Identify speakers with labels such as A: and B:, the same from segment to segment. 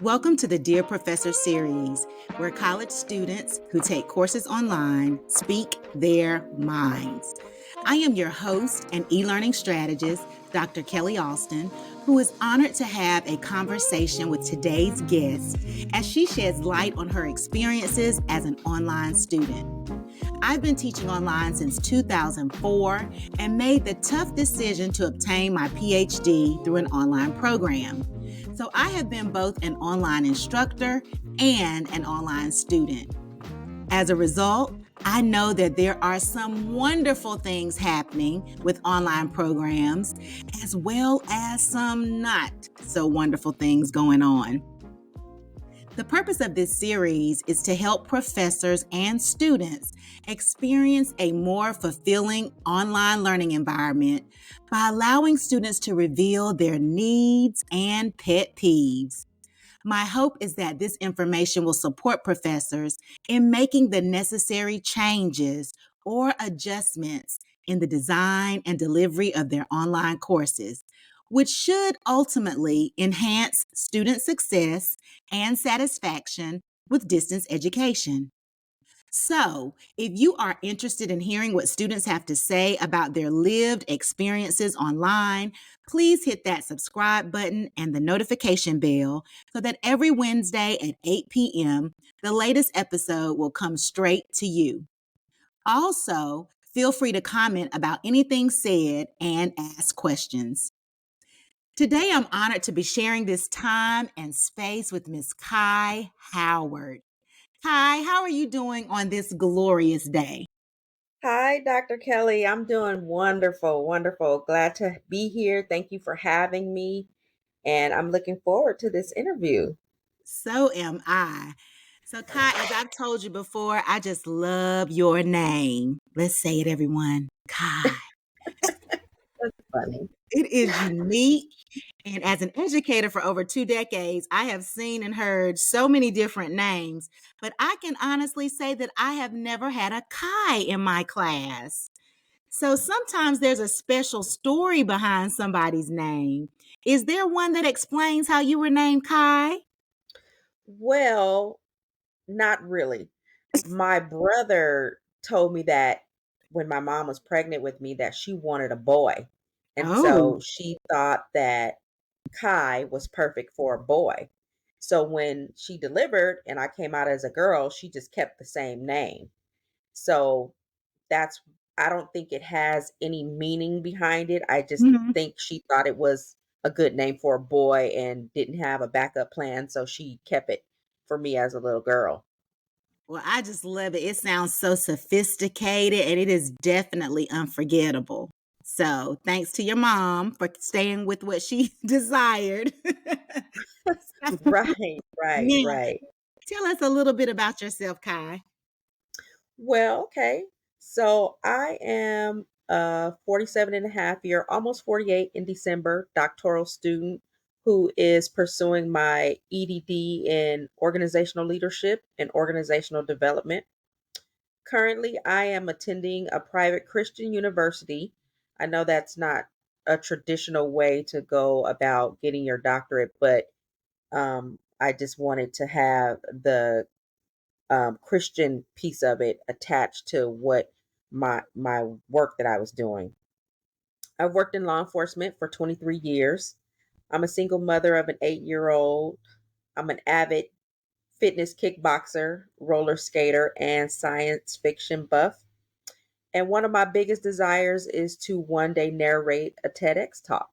A: Welcome to the Dear Professor series, where college students who take courses online speak their minds. I am your host and e-learning strategist, Dr. Kellie Alston, who is honored to have a conversation with today's guest as she sheds light on her experiences as an online student. I've been teaching online since 2004 and made the tough decision to obtain my PhD through an online program. So I have been both an online instructor and an online student. As a result, I know that there are some wonderful things happening with online programs, as well as some not so wonderful things going on. The purpose of this series is to help professors and students experience a more fulfilling online learning environment by allowing students to reveal their needs and pet peeves. My hope is that this information will support professors in making the necessary changes or adjustments in the design and delivery of their online courses, which should ultimately enhance student success and satisfaction with distance education. So, if you are interested in hearing what students have to say about their lived experiences online, please hit that subscribe button and the notification bell so that every Wednesday at 8 p.m., the latest episode will come straight to you. Also, feel free to comment about anything said and ask questions. Today, I'm honored to be sharing this time and space with Miss Kye Howard. Kye, how are you doing on this glorious day?
B: Hi, Dr. Kelly. I'm doing wonderful, wonderful. Glad to be here. Thank you for having me. And I'm looking forward to this interview.
A: So am I. So, Kye, as I've told you before, I just love your name. Let's say it, everyone. Kye.
B: That's funny.
A: It is unique. And as an educator for over 2 decades, I have seen and heard so many different names, but I can honestly say that I have never had a Kye in my class. So sometimes there's a special story behind somebody's name. Is there one that explains how you were named Kye?
B: Well, not really. My brother told me that when my mom was pregnant with me that she wanted a boy. And
A: Oh,
B: so she thought that Kai was perfect for a boy. So when she delivered and I came out as a girl, she just kept the same name. So that's I don't think it has any meaning behind it. I just
A: mhm.
B: think she thought it was a good name for a boy and didn't have a backup plan, so she kept it for me as a little girl.
A: Well, I just love it. It sounds so sophisticated and it is definitely unforgettable. So, thanks to your mom for staying with what she desired. So,
B: Right, right,
A: now,
B: right.
A: tell us a little bit about yourself, Kye.
B: Well, okay. So I am a 47 and a half year, almost 48 in December, doctoral student who is pursuing my EDD in organizational leadership and organizational development. Currently, I am attending a private Christian university. I know that's not a traditional way to go about getting your doctorate, but I just wanted to have the Christian piece of it attached to what my work that I was doing. I've worked in law enforcement for 23 years. I'm a single mother of an 8-year-old. I'm an avid fitness kickboxer, roller skater, and science fiction buff. And one of my biggest desires is to one day narrate a TEDx talk.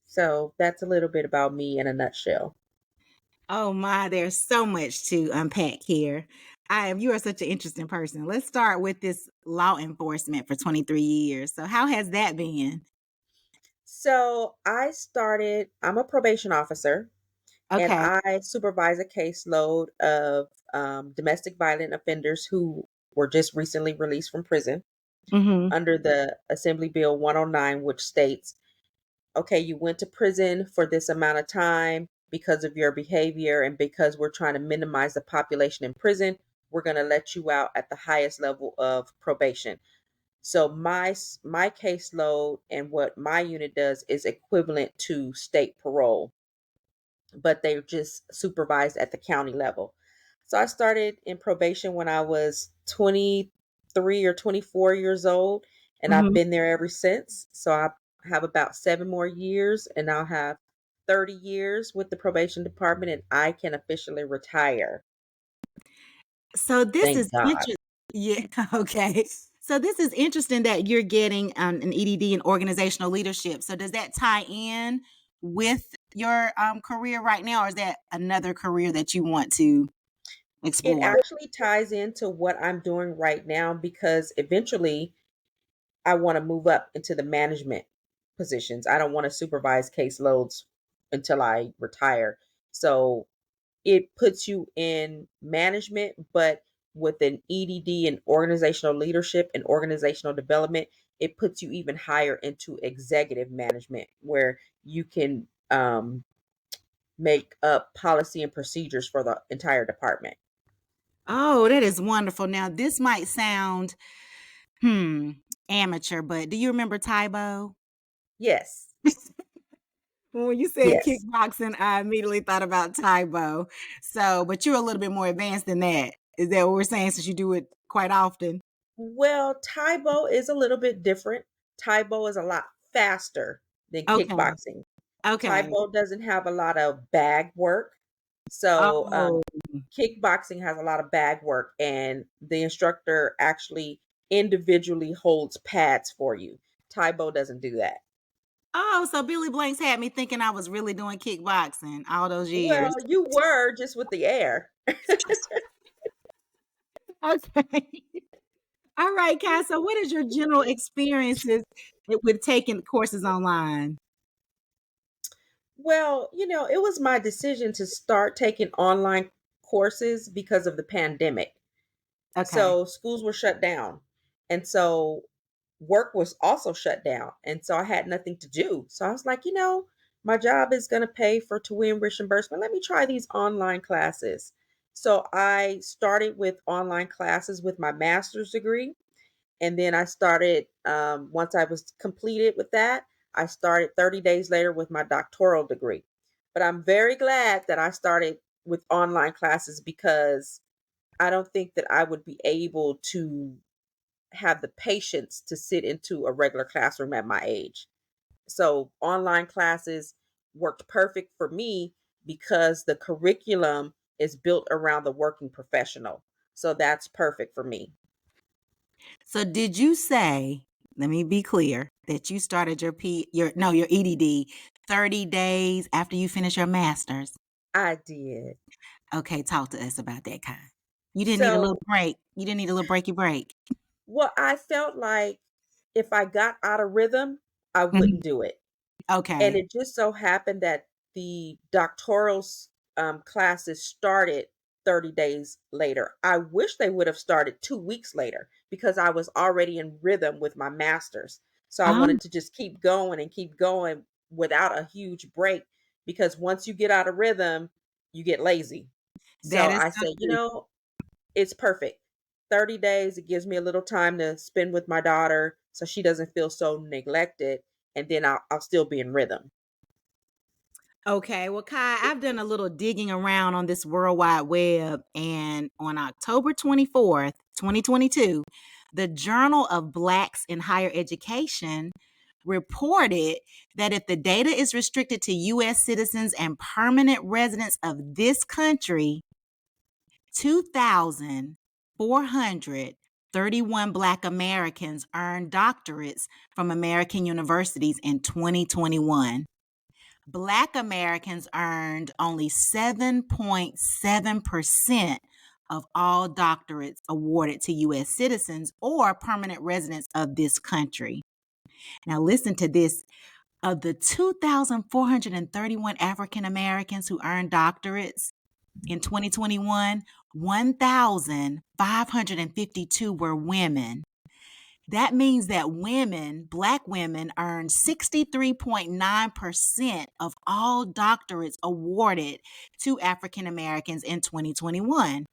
B: So that's a little bit about me in a nutshell.
A: Oh my, there's so much to unpack here. You are such an interesting person. Let's start with this law enforcement for 23 years. So how has that been?
B: So I'm a probation officer and
A: Okay.
B: I supervise a caseload of domestic violent offenders who were just recently released from prison
A: Mhm.
B: under the Assembly Bill 109, which states, okay, you went to prison for this amount of time because of your behavior, and because we're trying to minimize the population in prison, we're going to let you out at the highest level of probation. So my caseload and what my unit does is equivalent to state parole. but they're just supervised at the county level. So I started in probation when I was 23 or 24 years old, and I've
A: Mhm.
B: been there ever since. So I have about 7 more years, and I'll have 30 years with the probation department, and I can officially retire.
A: So this
B: Thank
A: is
B: God.
A: interesting. Yeah, okay. So this is interesting that you're getting an EDD in organizational leadership. So does that tie in with your career right now, or is that another career that you want to
B: It
A: explore?
B: actually ties into what I'm doing right now because eventually I want to move up into the management positions. I don't want to supervise caseloads until I retire. So it puts you in management, but with an EDD and organizational leadership and organizational development, it puts you even higher into executive management where you can make up policy and procedures for the entire department.
A: Oh, that is wonderful. Now this might sound hmm amateur, but do you remember Taibo?
B: Yes.
A: When you said
B: Yes.
A: kickboxing, I immediately thought about Taibo. So, but you're a little bit more advanced than that. Is that what we're saying since you do it quite often?
B: Well, Taibo is a little bit different. Taibo is a lot faster than
A: Okay.
B: kickboxing.
A: Okay.
B: Taibo doesn't have a lot of bag work. So,
A: Oh,
B: kickboxing has a lot of bag work, and the instructor actually individually holds pads for you. Taibo doesn't do that.
A: oh, so Billy Blanks had me thinking I was really doing kickboxing all those
B: Well,
A: years.
B: you were just with the air.
A: Okay. All right, Kai. So, what is your general experiences with taking courses online?
B: Well, it was my decision to start taking online courses because of the pandemic.
A: Okay.
B: So schools were shut down. And so work was also shut down. And so I had nothing to do. So I was like, my job is going to pay for tuition reimbursement. Let me try these online classes. So I started with online classes with my master's degree. And then I started, once I was completed with that, I started 30 days later with my doctoral degree. But I'm very glad that I started with online classes because I don't think that I would be able to have the patience to sit into a regular classroom at my age. So online classes worked perfect for me because the curriculum is built around the working professional. So that's perfect for me.
A: So, did you say? Let me be clear that you started your EDD 30 days after you finish your master's.
B: I did.
A: Okay, talk to us about that kind. You didn't need a little
B: So,
A: break. You didn't need a little breaky break.
B: well, I felt like if I got out of rhythm, I
A: Mhm.
B: wouldn't do it. And
A: Okay.
B: it just so happened that the doctoral classes started 30 days later. I wish they would have started 2 weeks later because I was already in rhythm with my master's. So I
A: Oh,
B: wanted to just keep going without a huge break because once you get out of rhythm, you get lazy.
A: that
B: So
A: is
B: I
A: so
B: said,
A: true.
B: it's perfect. 30 days, it gives me a little time to spend with my daughter so she doesn't feel so neglected. And then I'll still be in rhythm.
A: Okay, well, Kai, I've done a little digging around on this World Wide Web, and on October 24th, 2022, the Journal of Blacks in Higher Education reported that if the data is restricted to U.S. citizens and permanent residents of this country, 2,431 Black Americans earned doctorates from American universities in 2021. Black Americans earned only 7.7% of all doctorates awarded to U.S. citizens or permanent residents of this country. Now, listen to this. Of the 2,431 African Americans who earned doctorates in 2021, 1,552 were women. That means that Black women, earned 63.9% of all doctorates awarded to African Americans in 2021.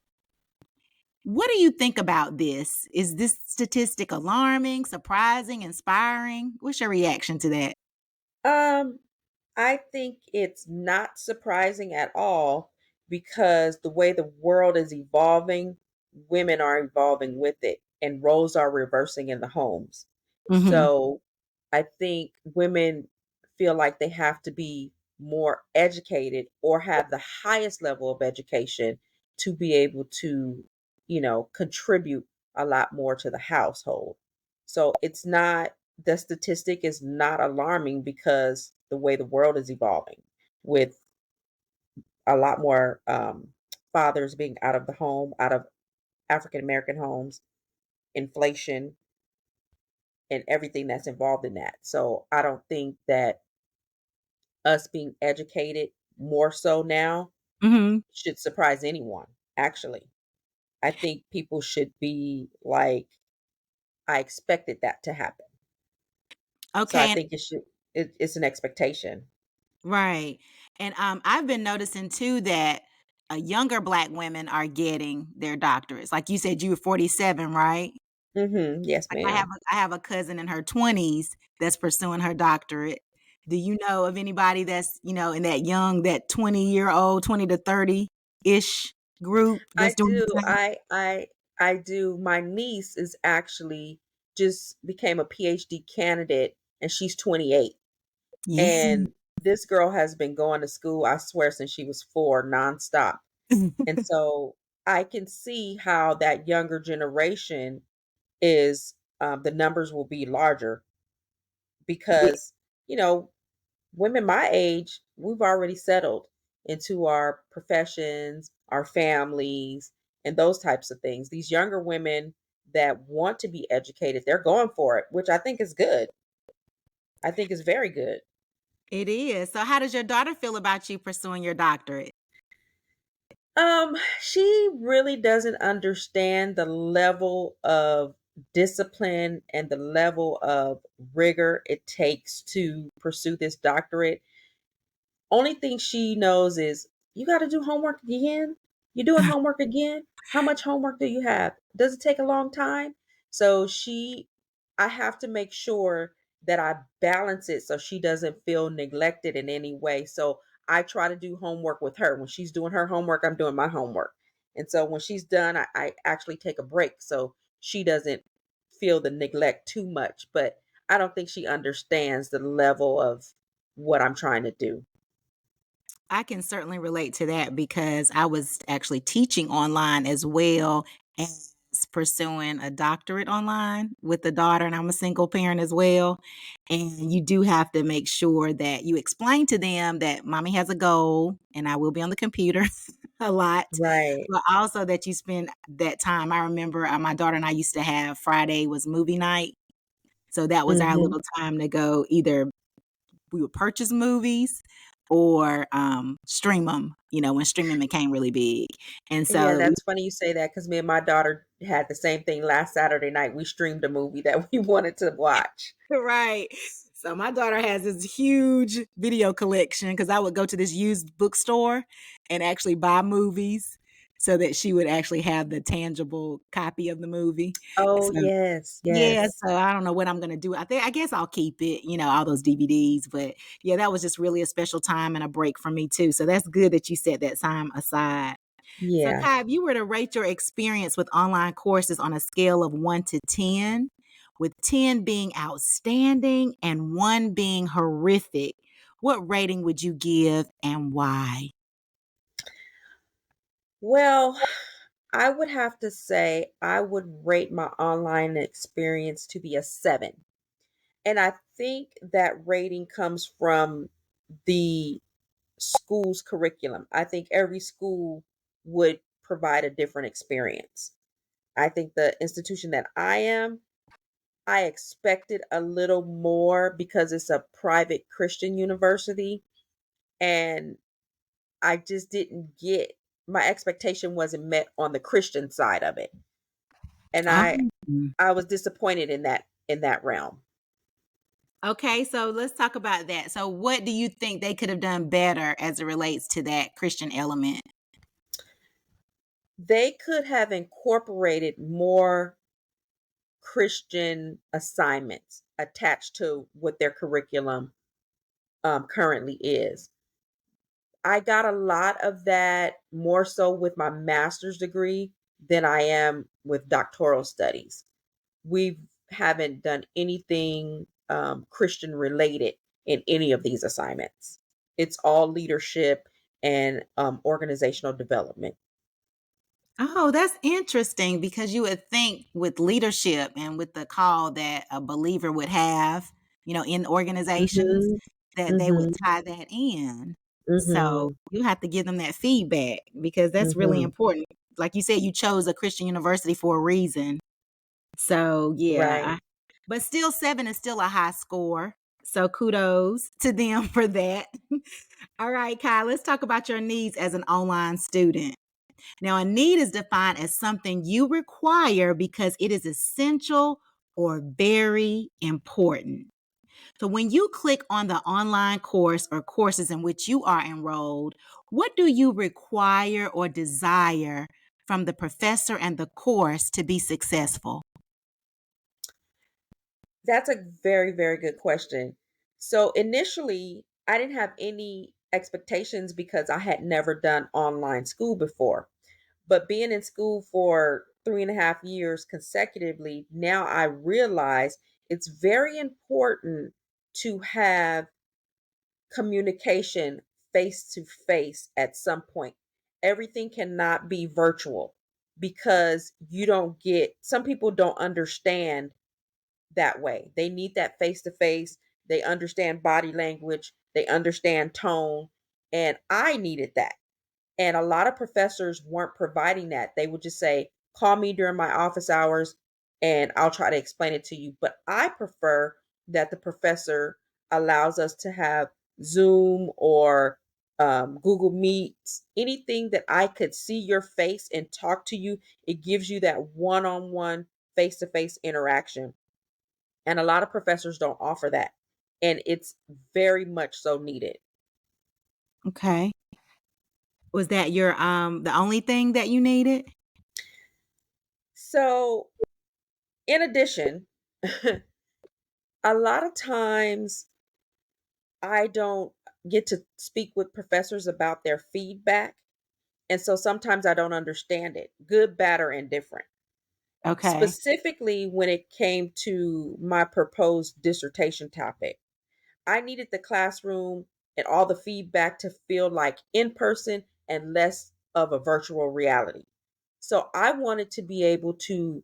A: What do you think about this? Is this statistic alarming, surprising, inspiring? What's your reaction to that?
B: Um, I think it's not surprising at all because the way the world is evolving, women are evolving with it and roles are reversing in the homes.
A: Hmm.
B: So I think women feel like they have to be more educated or have the highest level of education to be able to, contribute a lot more to the household. So it's not the statistic is not alarming because the way the world is evolving with a lot more fathers being out of the home, out of African American homes, inflation, and everything that's involved in that. So I don't think that us being educated more so now
A: Hmm.
B: should surprise anyone, actually. I think people should be like, I expected that to happen. So I
A: Okay.
B: think it's an expectation.
A: Right. And I've been noticing too that younger Black women are getting their doctorates. Like you said, you were 47, right?
B: Yes,
A: Like I have
B: ma'am.
A: I have a cousin in her 20s that's pursuing her doctorate. Do you know of anybody that's, in that young, that 20-year-old, 20 to 30-ish group
B: I
A: that's doing
B: do.
A: the same?
B: I do. My niece is actually just became a PhD candidate and she's 28.
A: Yeah.
B: And this girl has been going to school, I swear, since she was 4 nonstop. And so I can see how that younger generation is, the numbers will be larger
A: Yeah,
B: because, you know, women my age, we've already settled into our professions, our families, and those types of things. These younger women that want to be educated, they're going for it, which I think is good. I think is very good.
A: it is. So how does your daughter feel about you pursuing your doctorate?
B: She really doesn't understand the level of discipline and the level of rigor it takes to pursue this doctorate. Only thing she knows is you got to do homework again. You doing homework again? How much homework do you have? Does it take a long time? So I have to make sure that I balance it so she doesn't feel neglected in any way. So I try to do homework with her. When she's doing her homework, I'm doing my homework. And so when she's done, I actually take a break so she doesn't feel the neglect too much. But I don't think she understands the level of what I'm trying to do.
A: I can certainly relate to that because I was actually teaching online as well as pursuing a doctorate online with a daughter, and I'm a single parent as well. And you do have to make sure that you explain to them that mommy has a goal and I will be on the computer a lot,
B: Right.
A: but also that you spend that time. I remember my daughter and I used to have Friday was movie night. So that was our
B: Mhm.
A: little time to go either we would purchase movies or stream them, when streaming became really big. And
B: Yeah,
A: so
B: that's funny you say that because me and my daughter had the same thing last Saturday night. We streamed a movie that we wanted to watch.
A: right. So my daughter has this huge video collection because I would go to this used bookstore and actually buy movies so that she would actually have the tangible copy of the movie.
B: Oh,
A: So
B: yes,
A: yeah,
B: yes.
A: so I don't know what I'm gonna do. I guess I'll keep it, all those DVDs. But yeah, that was just really a special time and a break for me too. So that's good that you set that time aside. So
B: Yeah.
A: Kai, if you were to rate your experience with online courses on a scale of 1 to 10, with 10 being outstanding and 1 being horrific, what rating would you give and why?
B: Well, I would have to say I would rate my online experience to be a 7. And I think that rating comes from the school's curriculum. I think every school would provide a different experience. I think the institution that I expected a little more because it's a private Christian university, and I just didn't get my expectation wasn't met on the Christian side of it. And I
A: Um,
B: I was disappointed in that realm.
A: okay, so let's talk about that. So what do you think they could have done better as it relates to that Christian element?
B: They could have incorporated more Christian assignments attached to what their curriculum currently is. I got a lot of that more so with my master's degree than I am with doctoral studies. We haven't done anything Christian related in any of these assignments. It's all leadership and organizational development.
A: Oh, that's interesting because you would think with leadership and with the call that a believer would have, in organizations,
B: Mhm.
A: that they would
B: Mhm.
A: tie that in. So
B: Mhm.
A: you have to give them that feedback because that's really
B: Mhm.
A: important. Like you said, you chose a Christian university for a reason. So
B: Right.
A: yeah, but still 7 is still a high score. So kudos to them for that. All right, Kai, let's talk about your needs as an online student. Now, a need is defined as something you require because it is essential or very important. So, when you click on the online course or courses in which you are enrolled, what do you require or desire from the professor and the course to be successful?
B: That's a very, very good question. So initially, I didn't have any expectations because I had never done online school before. But being in school for 3.5 years consecutively, now I realize it's very important to have communication face to face at some point. Everything cannot be virtual because some people don't understand that way. They need that face to face. They understand body language, they understand tone, and I needed that. And a lot of professors weren't providing that. They would just say, call me during my office hours and I'll try to explain it to you. But I prefer that the professor allows us to have Zoom or Google Meets, anything that I could see your face and talk to you. It gives you that one on one, face to face interaction. And a lot of professors don't offer that. And it's very much so needed.
A: Okay. Was that your the only thing that you needed?
B: So, in addition, a lot of times I don't get to speak with professors about their feedback. And so sometimes I don't understand it, good, bad, or indifferent.
A: Okay.
B: Specifically, when it came to my proposed dissertation topic, I needed the classroom and all the feedback to feel like in person and less of a virtual reality. So I wanted to be able to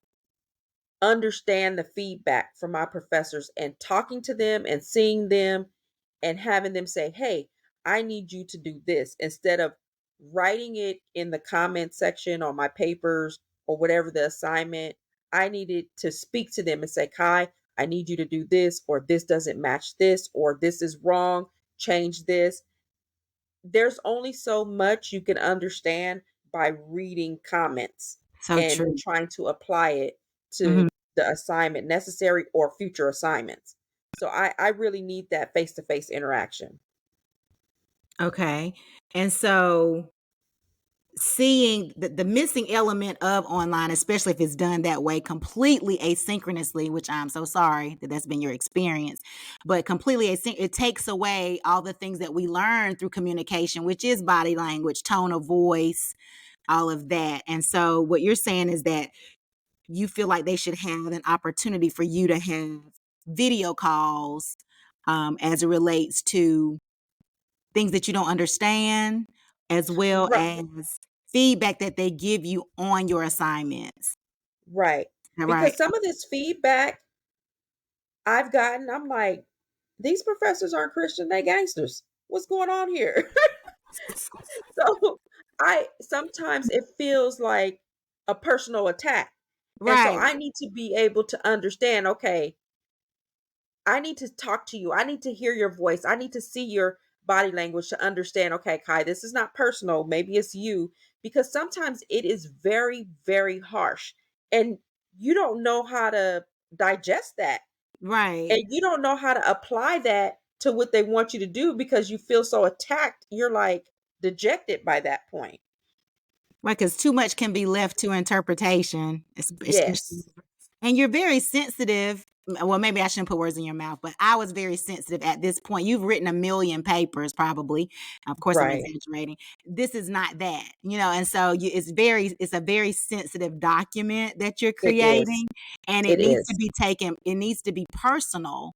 B: understand the feedback from my professors and talking to them and seeing them and having them say, hey, I need you to do this instead of writing it in the comment section on my papers or whatever the assignment. I needed to speak to them and say, Kai, I need you to do this, or this doesn't match this, or this is wrong, change this. There's only so much you can understand by reading comments
A: So
B: and
A: true.
B: trying to apply it to
A: Mhm.
B: the assignment necessary or future assignments. So I really need that face to face interaction.
A: Okay. And so seeing the missing element of online, especially if it's done that way, completely asynchronously, which I'm so sorry that that's been your experience, but completely it takes away all the things that we learn through communication, which is body language, tone of voice, all of that. And so what you're saying is that you feel like they should have an opportunity for you to have video calls as it relates to things that you don't understand, as well
B: Right,
A: as feedback that they give you on your assignments.
B: right.
A: Is that right?
B: Because some of this feedback I've gotten, I'm like, these professors aren't Christian, they gangsters. What's going on here? So I sometimes it feels like a personal attack. And so
A: Right.
B: I need to be able to understand, okay, I need to talk to you. I need to hear your voice. I need to see your body language to understand, okay, Kai, this is not personal. Maybe it's you. Because sometimes it is very, very harsh. And you don't know how to digest that.
A: Right.
B: And you don't know how to apply that to what they want you to do because you feel so attacked. You're like dejected by that point.
A: Right. Because too much can be left to interpretation, especially.
B: Yes.
A: And you're very sensitive. well, maybe I shouldn't put words in your mouth, but I was very sensitive at this point. You've written a million papers, probably. Of course, I'm
B: Right.
A: exaggerating. This is not that, and so it's a very sensitive document that you're
B: It is.
A: creating, and it
B: It
A: needs to
B: is.
A: be taken. It needs to be personal.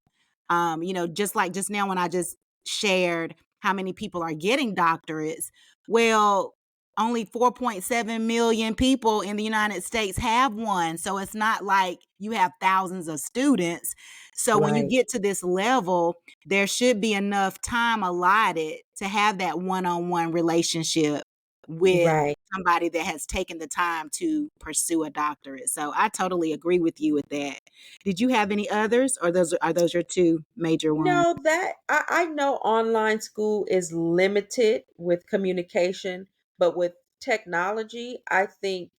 A: Just like just now when I just shared how many people are getting doctorates. Well, only 4.7 million people in the United States have one. So it's not like you have thousands of students. So when you
B: Right.
A: get to this level, there should be enough time allotted to have that one-on-one relationship with
B: Right.
A: somebody that has taken the time to pursue a doctorate. So I totally agree with you with that. Did you have any others, or are those your two major ones?
B: No, that I know online school is limited with communication, but with technology, I think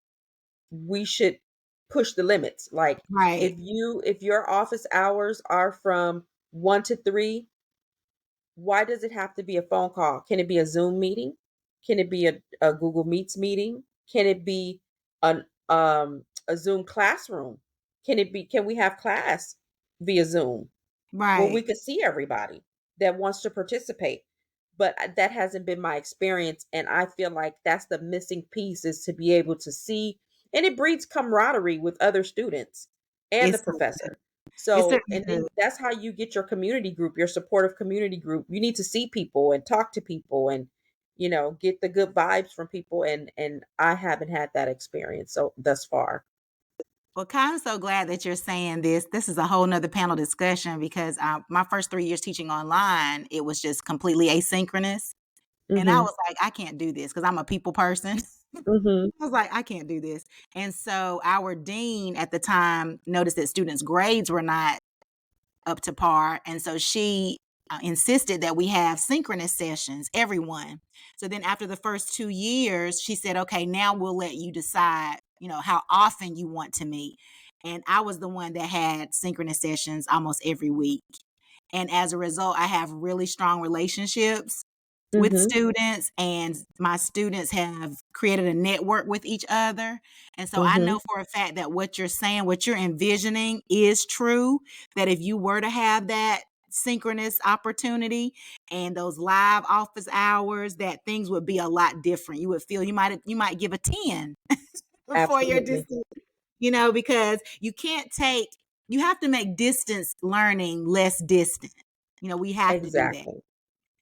B: we should push the limits. Like
A: Right,
B: if your office hours are from 1 to 3, why does it have to be a phone call? Can it be a Zoom meeting? Can it be a Google Meets meeting? Can it be a Zoom classroom? Can we have class via Zoom? Where we
A: right.
B: could see everybody that wants to participate. But that hasn't been my experience. And I feel like that's the missing piece is to be able to see, and it breeds camaraderie with other students and the
A: It's
B: professor.
A: it's
B: So,
A: certainly
B: and
A: does.
B: then that's how you get your community group, your supportive community group. You need to see people and talk to people and, get the good vibes from people. And I haven't had that experience so thus far.
A: Well, Kai, I'm so glad that you're saying this. This is a whole nother panel discussion because my first 3 years teaching online, it was just completely asynchronous. And I
B: Mm-hmm.
A: was like, I can't do this because I'm a people person.
B: Mm-hmm.
A: I was like, I can't do this. And so our dean at the time noticed that students' grades were not up to par. And so she insisted that we have synchronous sessions, everyone. So then after the first 2 years, she said, okay, now we'll let you decide, how often you want to meet. And I was the one that had synchronous sessions almost every week. And as a result, I have really strong relationships with
B: Mm-hmm.
A: students, and my students have created a network with each other. And so I
B: Mm-hmm.
A: know for a fact that what you're saying, what you're envisioning is true, that if you were to have that synchronous opportunity and those live office hours, that things would be a lot different. You would feel you might give a 10 for your
B: Absolutely.
A: distance, because you have to make distance learning less distant. We have to do that.
B: Exactly.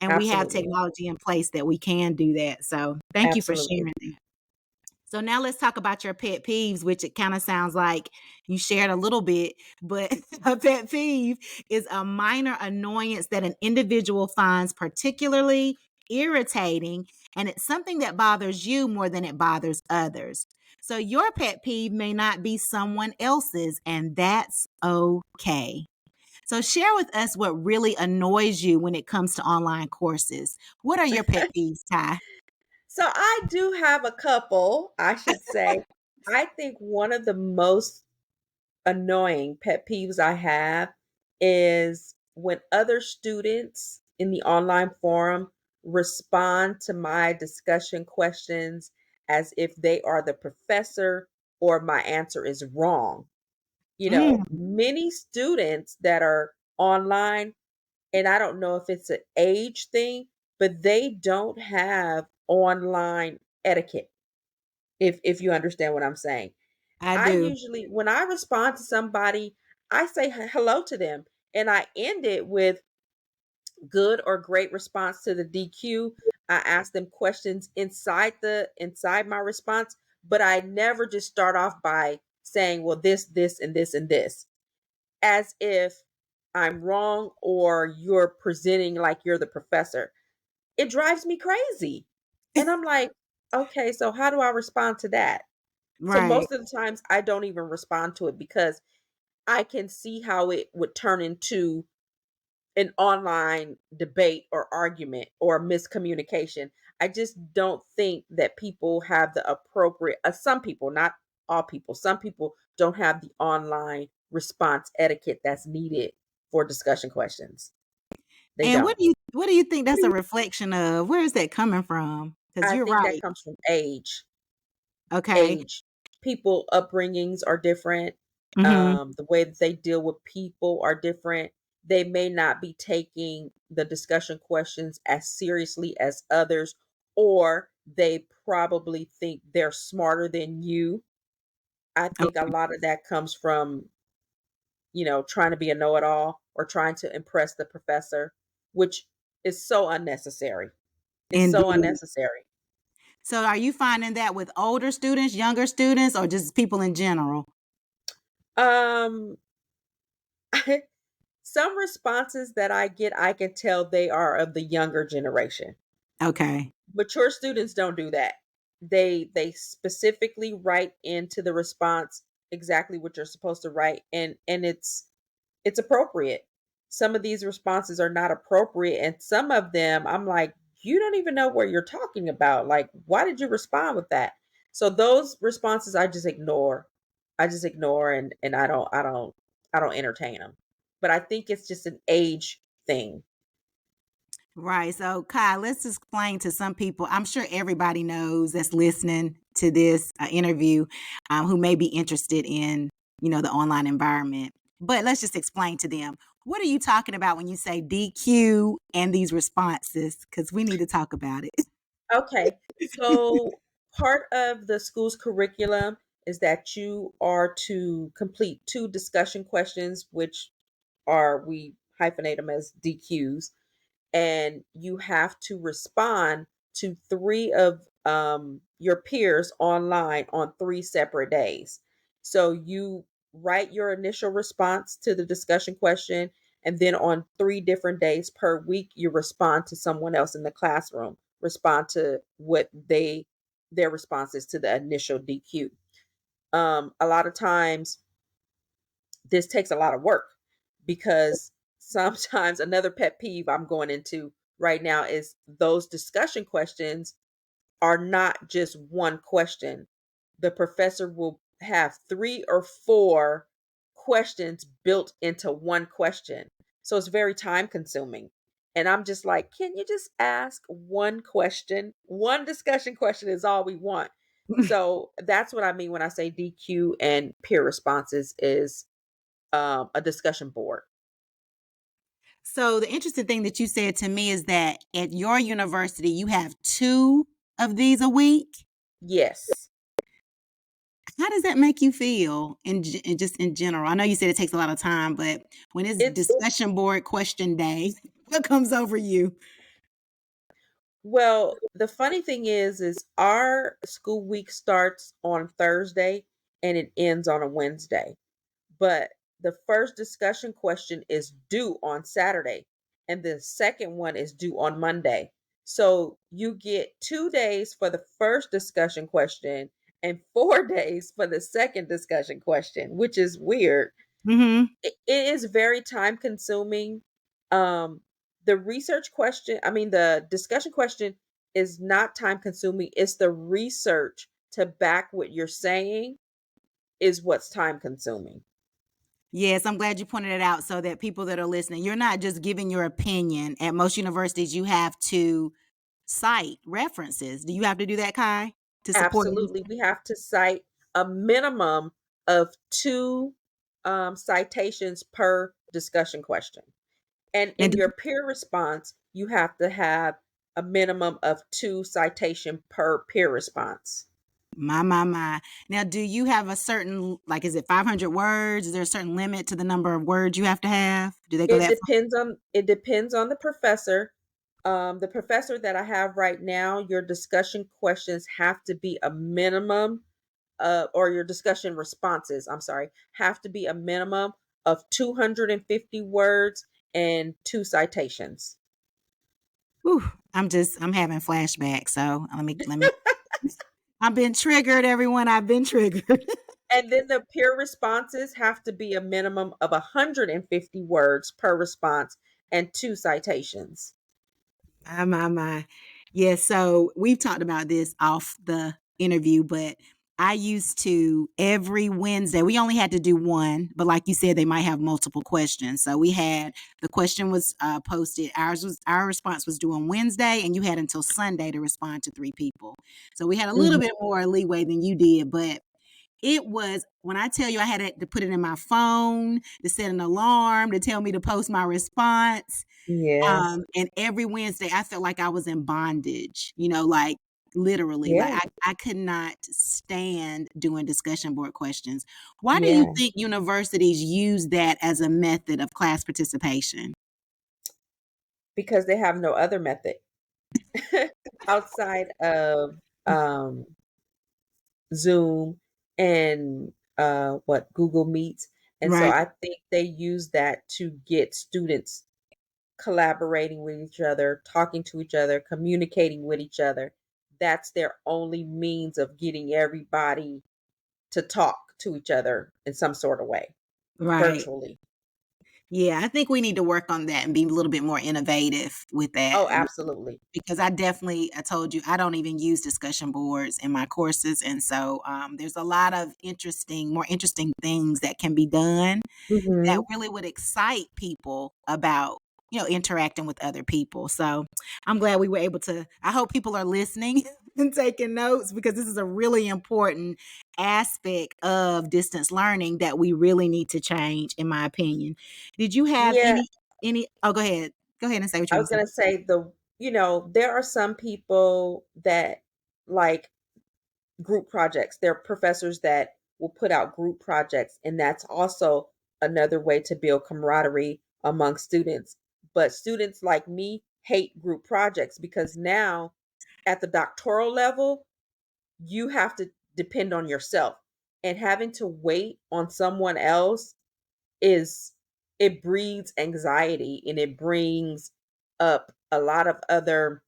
A: And we have
B: Absolutely.
A: technology in place that we can do that. So thank you for
B: Absolutely.
A: sharing that. So now let's talk about your pet peeves, which it kind of sounds like you shared a little bit, but a pet peeve is a minor annoyance that an individual finds particularly irritating, and it's something that bothers you more than it bothers others. So your pet peeve may not be someone else's, and that's okay. So share with us what really annoys you when it comes to online courses. What are your pet peeves, Ty?
B: So I do have a couple, I should say. I think one of the most annoying pet peeves I have is when other students in the online forum respond to my discussion questions as if they are the professor or my answer is wrong.
A: Mm,
B: Many students that are online, and I don't know if it's an age thing, but they don't have online etiquette. If you understand what I'm saying.
A: I
B: I
A: do.
B: usually when I respond to somebody, I say hello to them and I end it with good or great response to the DQ. I ask them questions inside my response, but I never just start off by saying, well, this, and this, and this, as if I'm wrong or you're presenting like you're the professor. It drives me crazy. And I'm like, okay, so how do I respond to that? So
A: Right.
B: most of the times I don't even respond to it because I can see how it would turn into an online debate or argument or miscommunication. I just don't think that people have the appropriate, some people, not all people, some people don't have the online response etiquette that's needed for discussion questions. They
A: And
B: don't.
A: what do you think that's a reflection of? Where is that coming from? Because
B: I
A: you're
B: think that
A: right.
B: comes from age.
A: Okay.
B: Age. People upbringings are different.
A: Mhm.
B: The way that they deal with people are different. They may not be taking the discussion questions as seriously as others, or they probably think they're smarter than you. I think a
A: Okay.
B: lot of that comes from, trying to be a know it all or trying to impress the professor, which is so unnecessary. It's so
A: Indeed.
B: unnecessary.
A: So are you finding that with older students, younger students, or just people in general?
B: Um, some responses that I get, I can tell they are of the younger generation.
A: Okay.
B: Mature students don't do that. They specifically write into the response exactly what you're supposed to write, and it's appropriate. Some of these responses are not appropriate, and some of them I'm like, you don't even know what you're talking about. Like, why did you respond with that? So those responses I just ignore. I just ignore, and I don't entertain them. But I think it's just an age thing.
A: Right. So, Kai, let's explain to some people. I'm sure everybody knows that's listening to this interview, who may be interested in, the online environment. But let's just explain to them, what are you talking about when you say DQ and these responses? Because we need to talk about it.
B: Okay. So part of the school's curriculum is that you are to complete two discussion questions, which are, we hyphenate them as DQs, and you have to respond to three of your peers online on 3 separate days. So you write your initial response to the discussion question, and then on 3 different days per week, you respond to someone else in the classroom, respond to what their response is to the initial DQ. A lot of times this takes a lot of work because sometimes another pet peeve I'm going into right now is those discussion questions are not just one question. The professor will have 3 or 4 questions built into one question. So it's very time consuming. And I'm just like, can you just ask one question? One discussion question is all we want. So that's what I mean when I say DQ and peer responses is a discussion board.
A: So, the interesting thing that you said to me is that at your university, you have two of these a week.
B: Yes.
A: How does that make you feel just in general? I know you said it takes a lot of time, but when it's
B: It's
A: discussion board question day, what comes over you?
B: Well, the funny thing is our school week starts on Thursday and it ends on a Wednesday. But the first discussion question is due on Saturday and the second one is due on Monday. So you get 2 days for the first discussion question and 4 days for the second discussion question, which is weird.
A: Mhm.
B: It is very time consuming. Um, the research question, I mean, the discussion question is not time consuming. It's the research to back what you're saying is what's time consuming.
A: Yes, I'm glad you pointed it out so that people that are listening, you're not just giving your opinion. At most universities, you have to cite references. Do you have to do that, Kai, to support your
B: Absolutely. We have to cite a minimum of 2 citations per discussion question. And
A: and
B: in your peer response, you have to have a minimum of 2 citation per peer response.
A: my. Now, do you have a certain, like, is it 500 words? Is there a certain limit to the number of words you have to have? Do they go that far?
B: It depends on the professor. The professor that I have right now, your discussion questions have to be a minimum, or your discussion responses, I'm sorry, have to be a minimum of 250 words and 2 citations.
A: Whew, I'm having flashbacks. So let me. I've been triggered, everyone. I've been triggered.
B: And then the peer responses have to be a minimum of 150 words per response and 2 citations.
A: My. Yeah, so we've talked about this off the interview, but I used to every Wednesday, we only had to do one, but like you said, they might have multiple questions. So we had the question was posted. Our response was due on Wednesday, and you had until Sunday to respond to 3 people. So we had a little
B: Mhm.
A: bit more leeway than you did, but It was when I tell you I had to put it in my phone to set an alarm to tell me to post my response.
B: Yes.
A: And every Wednesday I felt like I was in bondage, like literally, like
B: Yeah.
A: I could not stand doing discussion board questions. Why do you
B: Yeah.
A: think universities use that as a method of class participation?
B: Because they have no other method outside of um, Zoom and what Google Meets. And so
A: Right,
B: I think they use that to get students collaborating with each other, talking to each other, communicating with each other. That's their only means of getting everybody to talk to each other in some sort of way
A: right.
B: virtually.
A: Yeah, I think we need to work on that and be a little bit more innovative with that.
B: Oh, absolutely.
A: Because I told you, I don't even use discussion boards in my courses. And so there's a lot of more interesting things that can be done that
B: Hmm.
A: really would excite people about, interacting with other people. So I'm glad we were able to, I hope people are listening and taking notes because this is a really important aspect of distance learning that we really need to change, in my opinion. Did you have
B: Yeah,
A: oh, go ahead. Go ahead and say what you
B: I
A: want
B: was
A: to say.
B: gonna say there are some people that like group projects. There are professors that will put out group projects, and that's also another way to build camaraderie among students. But students like me hate group projects because now at the doctoral level, you have to depend on yourself. And having to wait on someone else is it breeds anxiety and it brings up a lot of other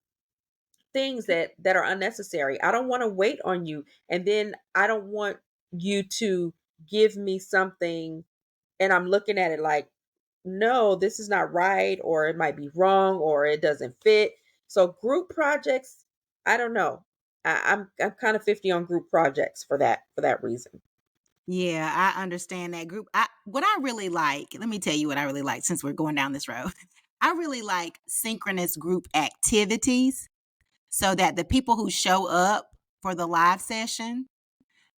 B: things that are unnecessary. I don't want to wait on you, and then I don't want you to give me something and I'm looking at it like, no, this is not right, or it might be wrong, or it doesn't fit. So group projects, I don't know. I'm kind of 50 on group projects for that reason.
A: Yeah, I understand that group. What I really like, let me tell you what I really like since we're going down this road. I really like synchronous group activities so that the people who show up for the live session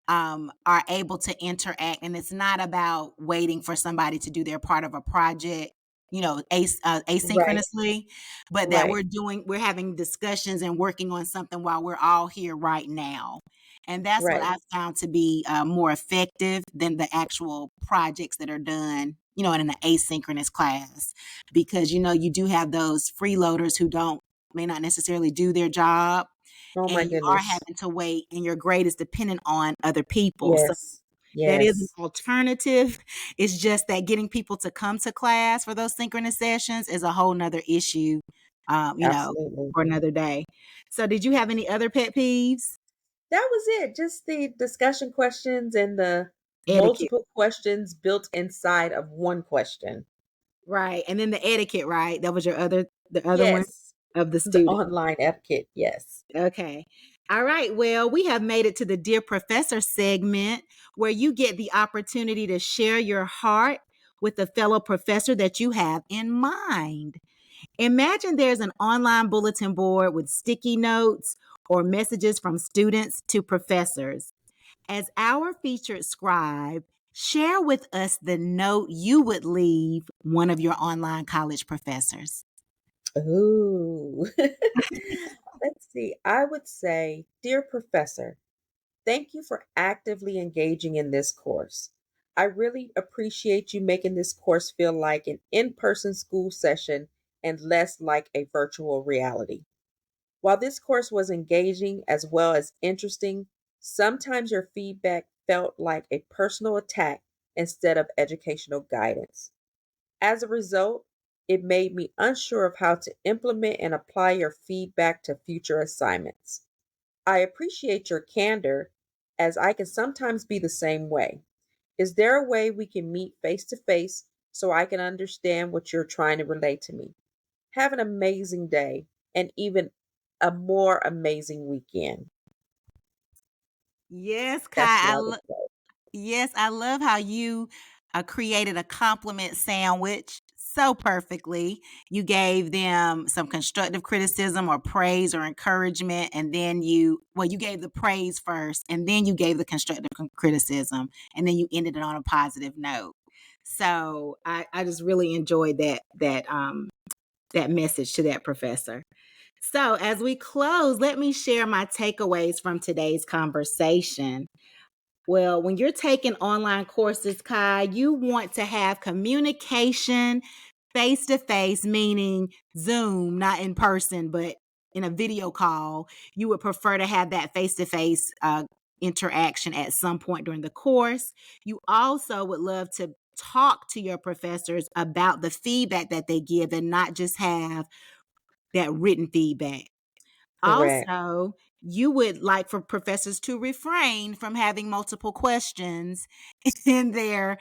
A: are able to interact. And it's not about waiting for somebody to do their part of a project,
B: Right,
A: asynchronously, but that
B: right,
A: we're having discussions and working on something while we're all here right now. And that's what
B: right.
A: I found to be more effective than the actual projects that are done, in an asynchronous class, because, you do have those freeloaders who may not necessarily do their job,
B: Oh my
A: and you are
B: goodness.
A: having to wait and your grade is dependent on other people. So
B: Yes,
A: that is an
B: yes,
A: alternative. It's just that getting people to come to class for those synchronous sessions is a whole nother issue,
B: absolutely.
A: for another day. So did you have any other pet peeves?
B: That was it. Just the discussion questions and the
A: Etiquette.
B: multiple questions built inside of one question.
A: Right. And then the etiquette, right? That was the other one
B: Yes.
A: of the
B: The
A: student.
B: online etiquette. Yes.
A: Okay. All right. Well, we have made it to the Dear Professor segment where you get the opportunity to share your heart with a fellow professor that you have in mind. Imagine there's an online bulletin board with sticky notes or messages from students to professors. As our featured scribe, share with us the note you would leave one of your online college professors.
B: Ooh. Let's see. I would say, dear professor, thank you for actively engaging in this course. I really appreciate you making this course feel like an in person school session and less like a virtual reality. While this course was engaging as well as interesting, sometimes your feedback felt like a personal attack instead of educational guidance. As a result, it made me unsure of how to implement and apply your feedback to future assignments. I appreciate your candor, as I can sometimes be the same way. Is there a way we can meet face to face so I can understand what you're trying to relate to me? Have an amazing day and even a more amazing weekend.
A: Yes,
B: That's
A: Kai.
B: what I would say.
A: Yes, I love how you created a compliment sandwich. so perfectly. You gave them some constructive criticism or praise or encouragement, and then you gave the praise first, and then you gave the constructive criticism, and then you ended it on a positive note. So I just really enjoyed that message to that professor. So as we close, let me share my takeaways from today's conversation. Well, when you're taking online courses, Kye, you want to have communication face to face, meaning Zoom, not in person, but in a video call. You would prefer to have that face to face interaction at some point during the course. You also would love to talk to your professors about the feedback that they give and not just have that written feedback.
B: Correct.
A: Also, you would like for professors to refrain from having multiple questions in their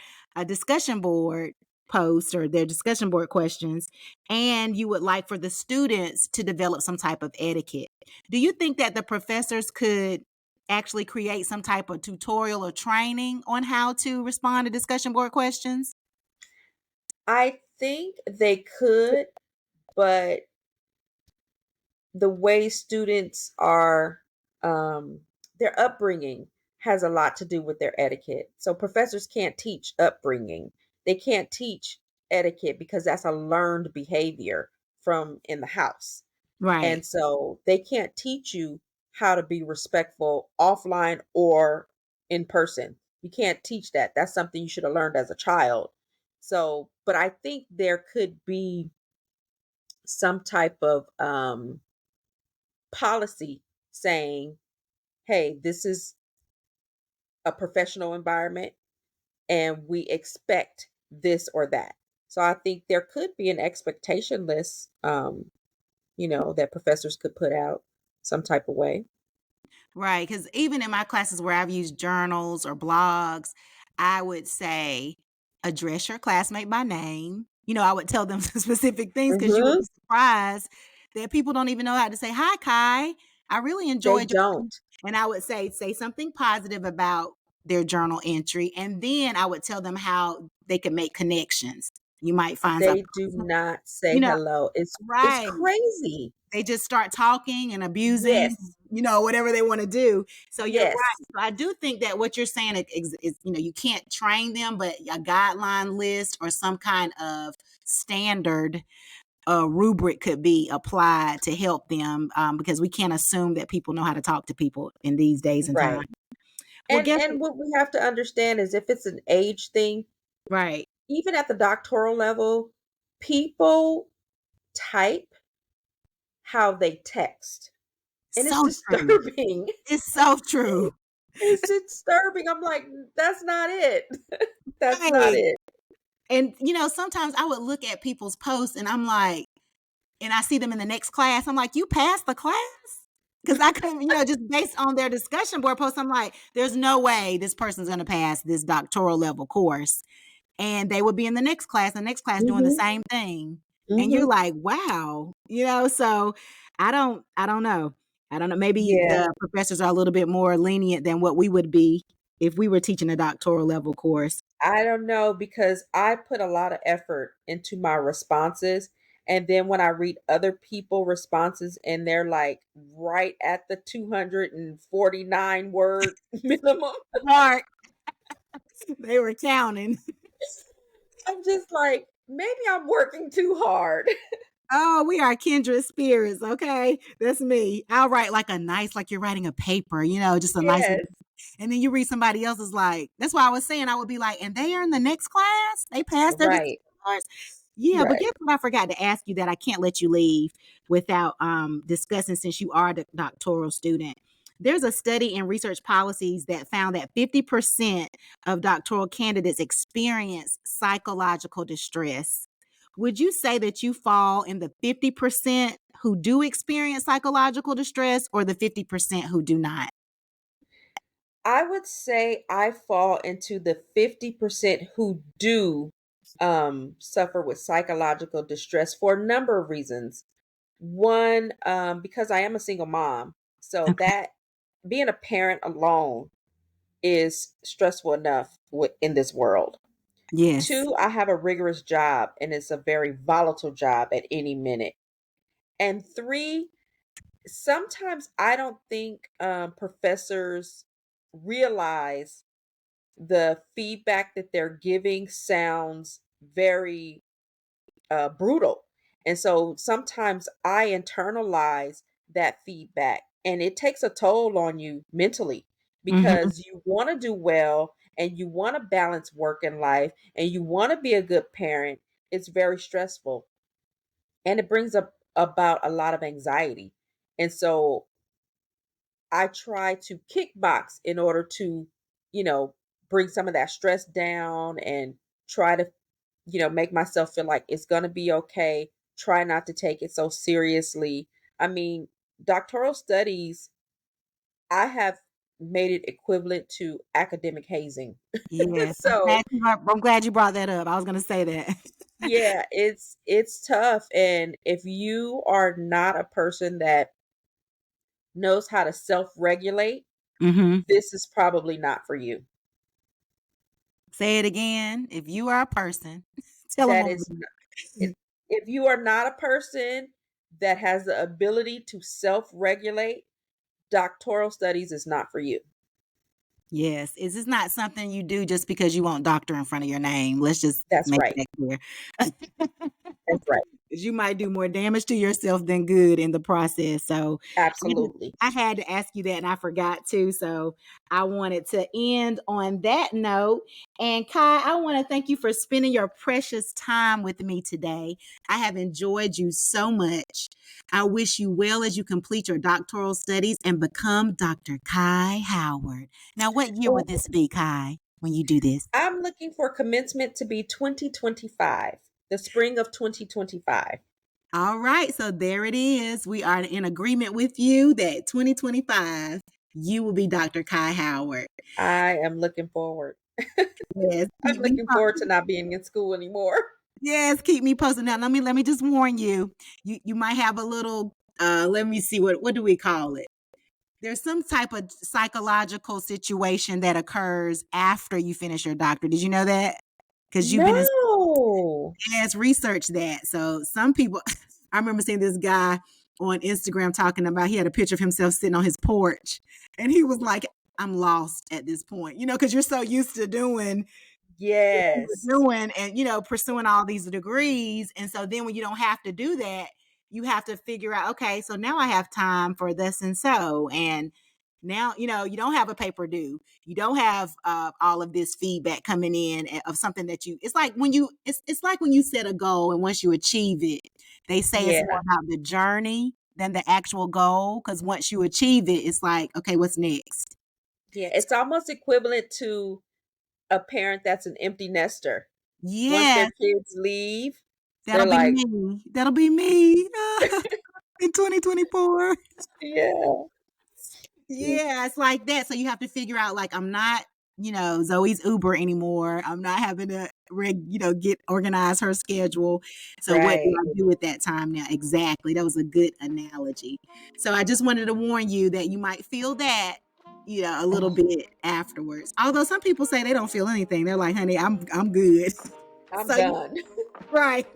A: discussion board posts or their discussion board questions. And you would like for the students to develop some type of etiquette. Do you think that the professors could actually create some type of tutorial or training on how to respond to discussion board questions?
B: I think they could, but the way students are, um, their upbringing has a lot to do with their etiquette. So professors can't teach upbringing. They can't teach etiquette because that's a learned behavior from in the house.
A: Right.
B: And so they can't teach you how to be respectful offline or in person. You can't teach that. That's something you should have learned as a child. So, but I think there could be some type of policy saying, hey, this is a professional environment and we expect this or that. So I think there could be an expectation list, that professors could put out some type of way.
A: Right, because even in my classes where I've used journals or blogs, I would say, address your classmate by name. I would tell them specific things because you would
B: Hmm.
A: be surprised that people don't even know how to say, "Hi, Kai. I really
B: They
A: enjoyed your,"
B: don't.
A: and I would say something positive about their journal entry, and then I would tell them how they could make connections. You might find a
B: They do
A: person,
B: not say
A: you know,
B: hello. It's
A: right.
B: crazy.
A: They just start talking and abusing,
B: Yes.
A: whatever they wanna do. So you're
B: Yes.
A: right. So I do think that what you're saying is, you can't train them, but a guideline list or some kind of standard, rubric could be applied to help them, because we can't assume that people know how to talk to people in these days and time.
B: Right.
A: Well,
B: And
A: guess
B: and what we have to understand is if it's an age thing,
A: right.
B: even at the doctoral level, people type how they text. And it's
A: So true.
B: disturbing.
A: It's so true.
B: It's disturbing. I'm like, that's not it. That's not
A: Right.
B: it.
A: And, sometimes I would look at people's posts and I'm like, and I see them in the next class, I'm like, "You passed the class?" Because I couldn't, just based on their discussion board post, I'm like, "There's no way this person's gonna pass this doctoral level course." And they would be in the next class doing the
B: Mhm.
A: same thing. And you're
B: Mhm.
A: like, "Wow." So I don't know. I don't know. Maybe
B: Yeah.
A: the professors are a little bit more lenient than what we would be if we were teaching a doctoral level course.
B: I don't know because I put a lot of effort into my responses. And then when I read other people responses and they're like right at the 249 word minimum,
A: Mark, they were counting.
B: I'm just like, maybe I'm working too hard.
A: Oh, we are kindred spirits, okay? That's me. I'll write like a nice, like you're writing a paper, just a nice little,
B: Yes.
A: and then you read somebody else's like, that's why I was saying I would be like, and they are in the next class? They passed their discussion
B: Right.
A: cards? Yeah, but
B: Right.
A: guess what I forgot to ask you that I can't let you leave without discussing since you are the doctoral student. There's a study in research policies that found that 50% of doctoral candidates experience psychological distress. Would you say that you fall in the 50% who do experience psychological distress or the 50% who do not?
B: I would say I fall into the 50% who do suffer with psychological distress for a number of reasons. One, because I am a single mom. So
A: Okay.
B: that being a parent alone is stressful enough in this world.
A: Yes.
B: Two, I have a rigorous job and it's a very volatile job at any minute. And three, sometimes I don't think professors realize the feedback that they're giving sounds very brutal. And so sometimes I internalize that feedback and it takes a toll on you mentally
A: Mm-hmm.
B: because you want to do well and you want to balance work and life and you want to be a good parent. It's very stressful and it brings up about a lot of anxiety. And so I try to kickbox in order to, you know, bring some of that stress down and try to, make myself feel like it's going to be okay. Try not to take it so seriously. I mean, doctoral studies, I have made it equivalent to academic hazing.
A: Yes.
B: So,
A: I'm glad you brought that up. I was going to say that.
B: yeah, it's tough and if you are not a person that knows how to self-regulate,
A: Mm-hmm.
B: this is probably not for you.
A: Say it again. If you are a person, tell them
B: That
A: what.
B: is if you are not a person that has the ability to self-regulate, doctoral studies is not for you.
A: Yes. Is this not something you do just because you want doctor in front of your name? Let's just
B: That's
A: make
B: right.
A: that clear.
B: That's right.
A: 'Cause you might do more damage to yourself than good in the process. So
B: Absolutely.
A: I had to ask you that and I forgot to. So I wanted to end on that note. And Kai, I want to thank you for spending your precious time with me today. I have enjoyed you so much. I wish you well as you complete your doctoral studies and become Dr. Kye Howard. Now, what year
B: Oh,
A: would this be, Kai, when you do this?
B: I'm looking for commencement to be 2025, the spring of 2025.
A: All right, so there it is. We are in agreement with you that 2025, you will be Dr. Kye Howard.
B: I am looking forward.
A: Yes,
B: I'm looking forward to not being in school anymore.
A: yes, keep me posted. Now, let me just warn you. You might have a little. Let me see what do we call it? There's some type of psychological situation that occurs after you finish your doctorate. Did you know that? Because you've been in
B: No.
A: Yes, research that. So some people, I remember seeing this guy on Instagram talking about he had a picture of himself sitting on his porch, and he was like, "I'm lost at this point," because you're so used to doing what you were
B: Yes.
A: doing and pursuing all these degrees, and so then when you don't have to do that, you have to figure out, okay, so now I have time for this and so, and now you don't have a paper due, you don't have all of this feedback coming in of something that you it's like when you it's like when you set a goal and once you achieve it, they say it's more
B: Yeah.
A: about the journey than the actual goal, because once you achieve it, it's like, okay, what's next?
B: Yeah. It's almost equivalent to a parent that's an empty nester. Once their
A: Yes,
B: kids leave,
A: that'll
B: they're
A: be
B: like,
A: me. That'll be me in 2024.
B: yeah.
A: Yeah, it's like that. So you have to figure out, like, I'm not, Zoe's Uber anymore. I'm not having to get organize her schedule. So what do
B: Right.
A: I do at that time now? Exactly. That was a good analogy. So I just wanted to warn you that you might feel that, a little
B: Oh,
A: bit afterwards. Although some people say they don't feel anything. They're like, honey, I'm good.
B: I'm
A: So you
B: done.
A: right.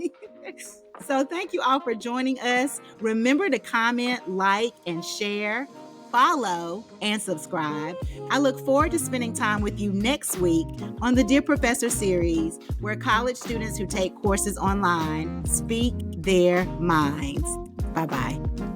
A: So thank you all for joining us. Remember to comment, like, and share, follow, and subscribe. I look forward to spending time with you next week on the Dear Professor series, where college students who take courses online speak their minds. Bye-bye.